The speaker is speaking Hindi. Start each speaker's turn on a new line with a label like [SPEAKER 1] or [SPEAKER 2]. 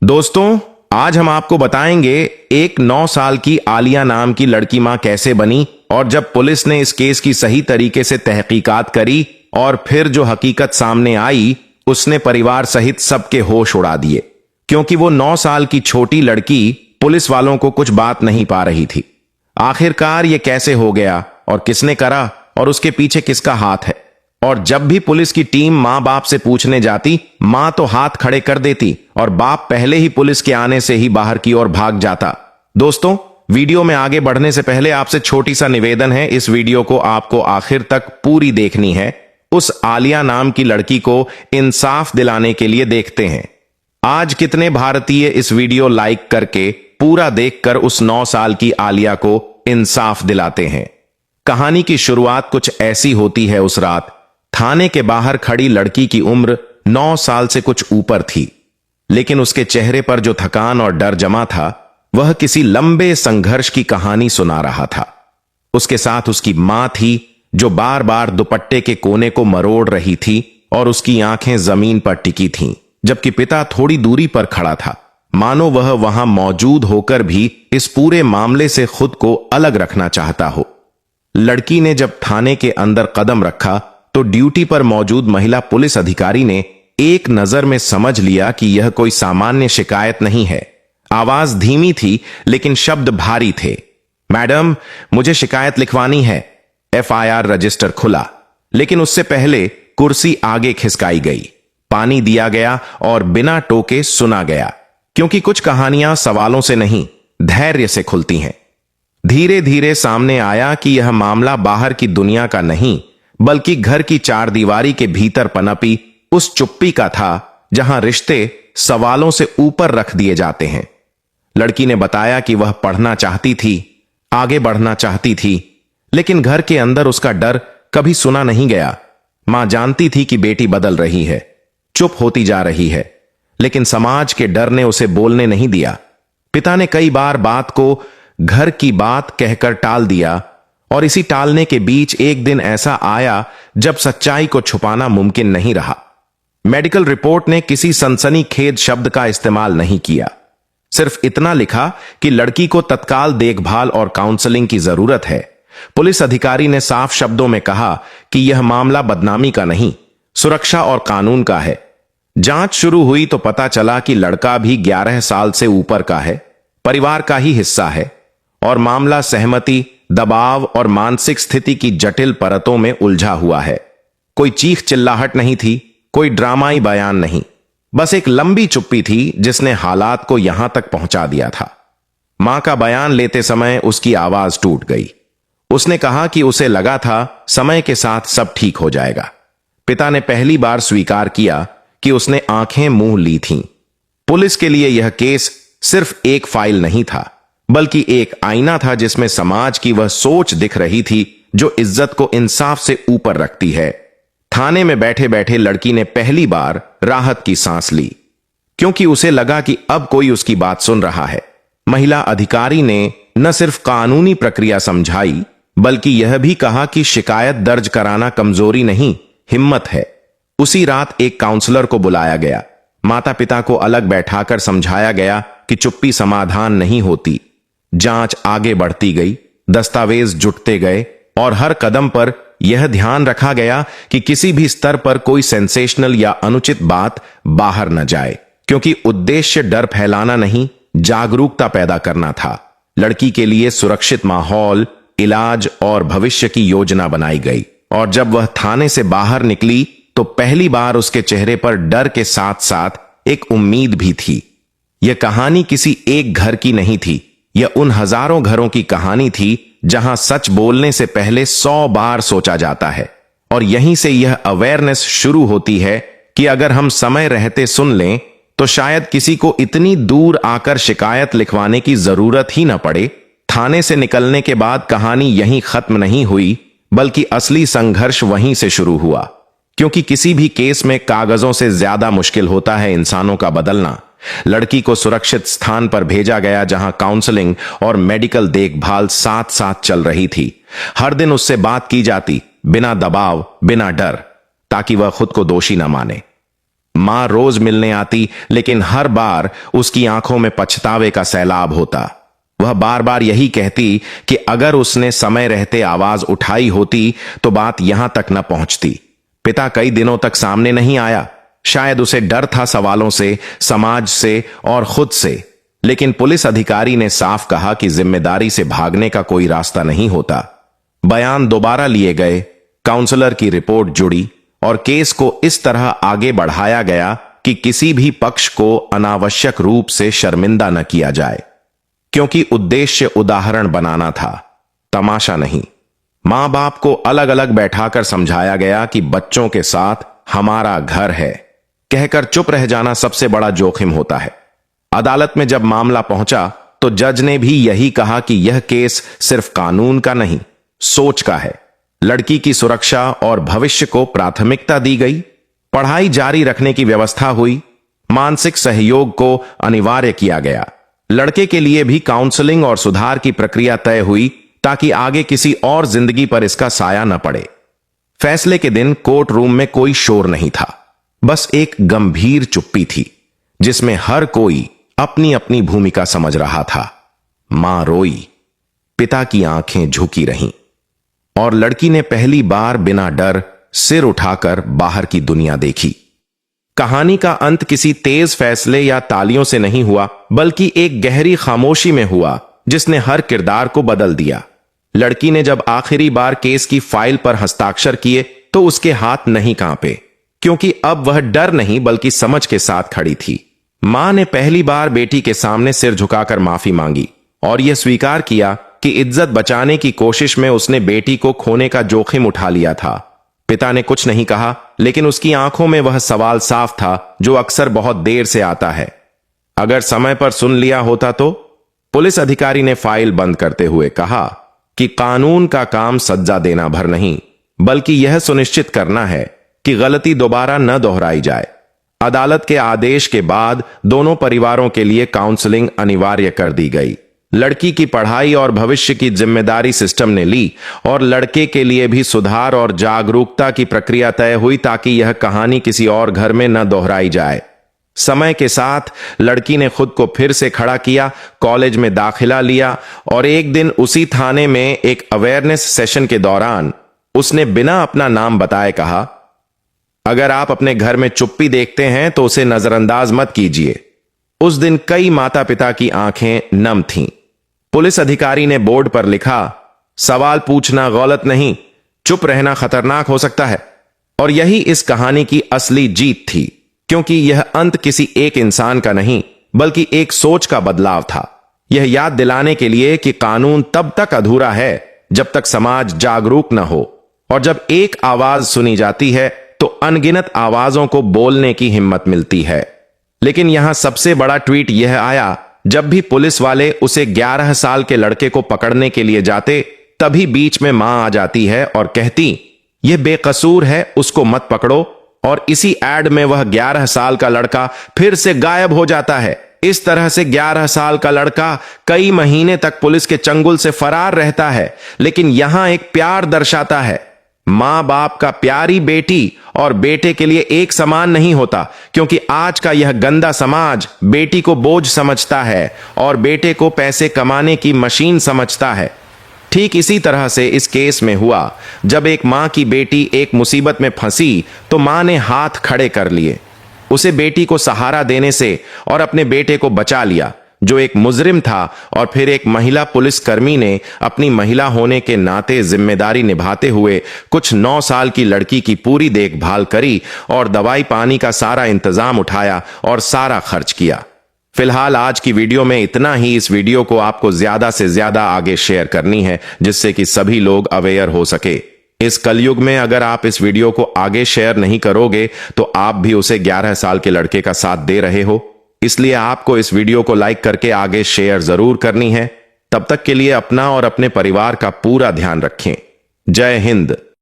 [SPEAKER 1] दोस्तों, आज हम आपको बताएंगे एक 9 साल की आलिया नाम की लड़की मां कैसे बनी और जब पुलिस ने इस केस की सही तरीके से तहकीकात करी और फिर जो हकीकत सामने आई उसने परिवार सहित सबके होश उड़ा दिए, क्योंकि वो 9 साल की छोटी लड़की पुलिस वालों को कुछ बात नहीं पा रही थी। आखिरकार ये कैसे हो गया और किसने करा और उसके पीछे किसका हाथ है। और जब भी पुलिस की टीम मां बाप से पूछने जाती, मां तो हाथ खड़े कर देती और बाप पहले ही पुलिस के आने से ही बाहर की ओर भाग जाता। दोस्तों, वीडियो में आगे बढ़ने से पहले आपसे छोटी सा निवेदन है, इस वीडियो को आपको आखिर तक पूरी देखनी है। उस आलिया नाम की लड़की को इंसाफ दिलाने के लिए देखते हैं आज कितने भारतीय इस वीडियो लाइक करके पूरा देखकर उस 9 साल की आलिया को इंसाफ दिलाते हैं। कहानी की शुरुआत कुछ ऐसी होती है। उस रात थाने के बाहर खड़ी लड़की की उम्र 9 साल से कुछ ऊपर थी, लेकिन उसके चेहरे पर जो थकान और डर जमा था वह किसी लंबे संघर्ष की कहानी सुना रहा था। उसके साथ उसकी मां थी जो बार बार दुपट्टे के कोने को मरोड़ रही थी और उसकी आंखें जमीन पर टिकी थीं, जबकि पिता थोड़ी दूरी पर खड़ा था, मानो वह वहां मौजूद होकर भी इस पूरे मामले से खुद को अलग रखना चाहता हो। लड़की ने जब थाने के अंदर कदम रखा तो ड्यूटी पर मौजूद महिला पुलिस अधिकारी ने एक नजर में समझ लिया कि यह कोई सामान्य शिकायत नहीं है। आवाज धीमी थी लेकिन शब्द भारी थे। मैडम, मुझे शिकायत लिखवानी है। FIR रजिस्टर खुला, लेकिन उससे पहले कुर्सी आगे खिसकाई गई, पानी दिया गया और बिना टोके सुना गया, क्योंकि कुछ कहानियां सवालों से नहीं धैर्य से खुलती हैं। धीरे धीरे सामने आया कि यह मामला बाहर की दुनिया का नहीं बल्कि घर की चारदीवारी के भीतर पनपी उस चुप्पी का था जहां रिश्ते सवालों से ऊपर रख दिए जाते हैं। लड़की ने बताया कि वह पढ़ना चाहती थी, आगे बढ़ना चाहती थी, लेकिन घर के अंदर उसका डर कभी सुना नहीं गया। मां जानती थी कि बेटी बदल रही है, चुप होती जा रही है, लेकिन समाज के डर ने उसे बोलने नहीं दिया। पिता ने कई बार बात को घर की बात कहकर टाल दिया और इसी टालने के बीच एक दिन ऐसा आया जब सच्चाई को छुपाना मुमकिन नहीं रहा। मेडिकल रिपोर्ट ने किसी सनसनीखेज शब्द का इस्तेमाल नहीं किया, सिर्फ इतना लिखा कि लड़की को तत्काल देखभाल और काउंसलिंग की जरूरत है। पुलिस अधिकारी ने साफ शब्दों में कहा कि यह मामला बदनामी का नहीं, सुरक्षा और कानून का है। जांच शुरू हुई तो पता चला कि लड़का भी 11 साल से ऊपर का है, परिवार का ही हिस्सा है और मामला सहमति, दबाव और मानसिक स्थिति की जटिल परतों में उलझा हुआ है। कोई चीख चिल्लाहट नहीं थी, कोई ड्रामाई बयान नहीं, बस एक लंबी चुप्पी थी जिसने हालात को यहां तक पहुंचा दिया था। मां का बयान लेते समय उसकी आवाज टूट गई। उसने कहा कि उसे लगा था समय के साथ सब ठीक हो जाएगा। पिता ने पहली बार स्वीकार किया कि उसने आंखें मूंह ली थीं। पुलिस के लिए यह केस सिर्फ एक फाइल नहीं था, बल्कि एक आईना था जिसमें समाज की वह सोच दिख रही थी जो इज्जत को इंसाफ से ऊपर रखती है। थाने में बैठे बैठे लड़की ने पहली बार राहत की सांस ली, क्योंकि उसे लगा कि अब कोई उसकी बात सुन रहा है। महिला अधिकारी ने न सिर्फ कानूनी प्रक्रिया समझाई बल्कि यह भी कहा कि शिकायत दर्ज कराना कमजोरी नहीं, हिम्मत है। उसी रात एक काउंसलर को बुलाया गया। माता पिता को अलग बैठाकर समझाया गया कि चुप्पी समाधान नहीं होती। जांच आगे बढ़ती गई, दस्तावेज जुटते गए और हर कदम पर यह ध्यान रखा गया कि किसी भी स्तर पर कोई सेंसेशनल या अनुचित बात बाहर न जाए, क्योंकि उद्देश्य डर फैलाना नहीं, जागरूकता पैदा करना था। लड़की के लिए सुरक्षित माहौल, इलाज और भविष्य की योजना बनाई गई और जब वह थाने से बाहर निकली तो पहली बार उसके चेहरे पर डर के साथ साथ एक उम्मीद भी थी। यह कहानी किसी एक घर की नहीं थी, यह उन हजारों घरों की कहानी थी जहां सच बोलने से पहले 100 बार सोचा जाता है। और यहीं से यह अवेयरनेस शुरू होती है कि अगर हम समय रहते सुन लें तो शायद किसी को इतनी दूर आकर शिकायत लिखवाने की जरूरत ही न पड़े। थाने से निकलने के बाद कहानी यहीं खत्म नहीं हुई, बल्कि असली संघर्ष वहीं से शुरू हुआ, क्योंकि किसी भी केस में कागजों से ज्यादा मुश्किल होता है इंसानों का बदलना। लड़की को सुरक्षित स्थान पर भेजा गया जहां काउंसलिंग और मेडिकल देखभाल साथ साथ चल रही थी। हर दिन उससे बात की जाती, बिना दबाव, बिना डर, ताकि वह खुद को दोषी न माने। मां रोज मिलने आती, लेकिन हर बार उसकी आंखों में पछतावे का सैलाब होता। वह बार बार यही कहती कि अगर उसने समय रहते आवाज उठाई होती तो बात यहां तक न पहुंचती। पिता कई दिनों तक सामने नहीं आया। शायद उसे डर था सवालों से, समाज से और खुद से। लेकिन पुलिस अधिकारी ने साफ कहा कि जिम्मेदारी से भागने का कोई रास्ता नहीं होता। बयान दोबारा लिए गए, काउंसलर की रिपोर्ट जुड़ी और केस को इस तरह आगे बढ़ाया गया कि किसी भी पक्ष को अनावश्यक रूप से शर्मिंदा न किया जाए, क्योंकि उद्देश्य उदाहरण बनाना था, तमाशा नहीं। मां बाप को अलग अलग बैठाकर समझाया गया कि बच्चों के साथ हमारा घर है कहकर चुप रह जाना सबसे बड़ा जोखिम होता है। अदालत में जब मामला पहुंचा तो जज ने भी यही कहा कि यह केस सिर्फ कानून का नहीं, सोच का है। लड़की की सुरक्षा और भविष्य को प्राथमिकता दी गई। पढ़ाई जारी रखने की व्यवस्था हुई। मानसिक सहयोग को अनिवार्य किया गया। लड़के के लिए भी काउंसलिंग और सुधार की प्रक्रिया तय हुई ताकि आगे किसी और जिंदगी पर इसका साया न पड़े। फैसले के दिन कोर्ट रूम में कोई शोर नहीं था, बस एक गंभीर चुप्पी थी जिसमें हर कोई अपनी अपनी भूमिका समझ रहा था। मां रोई, पिता की आंखें झुकी रहीं और लड़की ने पहली बार बिना डर सिर उठाकर बाहर की दुनिया देखी। कहानी का अंत किसी तेज फैसले या तालियों से नहीं हुआ, बल्कि एक गहरी खामोशी में हुआ जिसने हर किरदार को बदल दिया। लड़की ने जब आखिरी बार केस की फाइल पर हस्ताक्षर किए तो उसके हाथ नहीं कांपे, क्योंकि अब वह डर नहीं बल्कि समझ के साथ खड़ी थी। मां ने पहली बार बेटी के सामने सिर झुकाकर माफी मांगी और यह स्वीकार किया कि इज्जत बचाने की कोशिश में उसने बेटी को खोने का जोखिम उठा लिया था। पिता ने कुछ नहीं कहा, लेकिन उसकी आंखों में वह सवाल साफ था जो अक्सर बहुत देर से आता है, अगर समय पर सुन लिया होता तो। पुलिस अधिकारी ने फाइल बंद करते हुए कहा कि कानून का काम सजा देना भर नहीं, बल्कि यह सुनिश्चित करना है कि गलती दोबारा न दोहराई जाए। अदालत के आदेश के बाद दोनों परिवारों के लिए काउंसलिंग अनिवार्य कर दी गई। लड़की की पढ़ाई और भविष्य की जिम्मेदारी सिस्टम ने ली और लड़के के लिए भी सुधार और जागरूकता की प्रक्रिया तय हुई ताकि यह कहानी किसी और घर में न दोहराई जाए। समय के साथ लड़की ने खुद को फिर से खड़ा किया, कॉलेज में दाखिला लिया और एक दिन उसी थाने में एक अवेयरनेस सेशन के दौरान उसने बिना अपना नाम बताए कहा, अगर आप अपने घर में चुप्पी देखते हैं तो उसे नजरअंदाज मत कीजिए। उस दिन कई माता पिता की आंखें नम थीं। पुलिस अधिकारी ने बोर्ड पर लिखा, सवाल पूछना गलत नहीं, चुप रहना खतरनाक हो सकता है। और यही इस कहानी की असली जीत थी, क्योंकि यह अंत किसी एक इंसान का नहीं, बल्कि एक सोच का बदलाव था। यह याद दिलाने के लिए कि कानून तब तक अधूरा है जब तक समाज जागरूक न हो, और जब एक आवाज सुनी जाती है तो अनगिनत आवाजों को बोलने की हिम्मत मिलती है। लेकिन यहां सबसे बड़ा ट्वीट यह आया जब भी पुलिस वाले उसे 11 साल के लड़के को पकड़ने के लिए जाते, तभी बीच में मां आ जाती है और कहती, यह बेकसूर है, उसको मत पकड़ो। और इसी एड में वह 11 साल का लड़का फिर से गायब हो जाता है। इस तरह से 11 साल का लड़का कई महीने तक पुलिस के चंगुल से फरार रहता है। लेकिन यहां एक प्यार दर्शाता है, मां बाप का प्यारी बेटी और बेटे के लिए एक समान नहीं होता, क्योंकि आज का यह गंदा समाज बेटी को बोझ समझता है और बेटे को पैसे कमाने की मशीन समझता है। ठीक इसी तरह से इस केस में हुआ। जब एक मां की बेटी एक मुसीबत में फंसी तो मां ने हाथ खड़े कर लिए, उसे बेटी को सहारा देने से और अपने बेटे को बचा लिया जो एक मुजरिम था। और फिर एक महिला पुलिसकर्मी ने अपनी महिला होने के नाते जिम्मेदारी निभाते हुए कुछ 9 साल की लड़की की पूरी देखभाल करी और दवाई पानी का सारा इंतजाम उठाया और सारा खर्च किया। फिलहाल आज की वीडियो में इतना ही। इस वीडियो को आपको ज्यादा से ज्यादा आगे शेयर करनी है जिससे कि सभी लोग अवेयर हो सके। इस कलयुग में अगर आप इस वीडियो को आगे शेयर नहीं करोगे तो आप भी उसे 11 साल के लड़के का साथ दे रहे हो। इसलिए आपको इस वीडियो को लाइक करके आगे शेयर जरूर करनी है। तब तक के लिए अपना और अपने परिवार का पूरा ध्यान रखें। जय हिंद।